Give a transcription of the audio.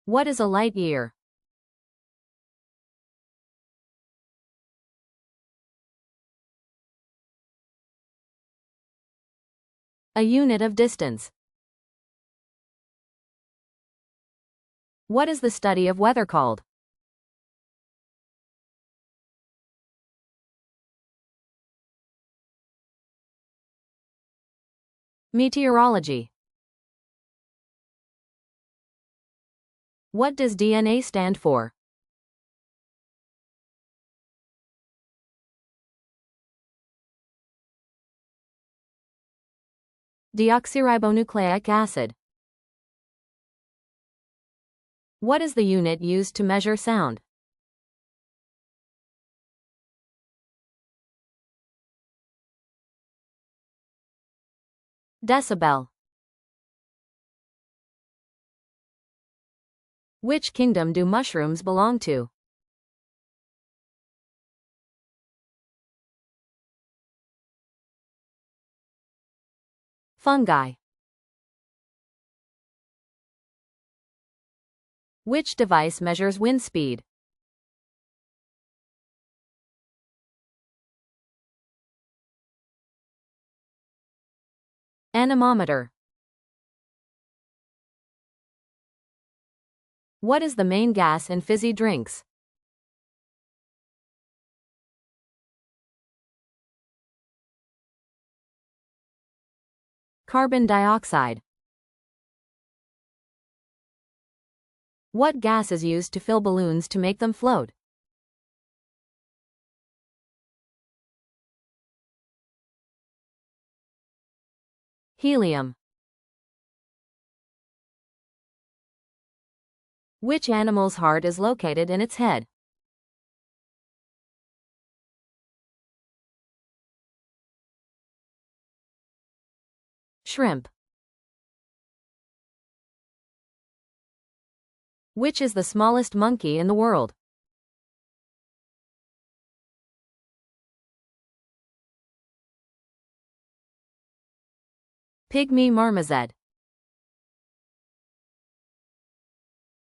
What is a light year? A unit of distance. What is the study of weather called? Meteorology. What does DNA stand for? Deoxyribonucleic acid. What is the unit used to measure sound? Decibel. Which kingdom do mushrooms belong to? Fungi. Which device measures wind speed? Anemometer. What is the main gas in fizzy drinks? Carbon dioxide. What gas is used to fill balloons to make them float? Helium. Which animal's heart is located in its head? Shrimp. Which is the smallest monkey in the world? Pygmy marmoset.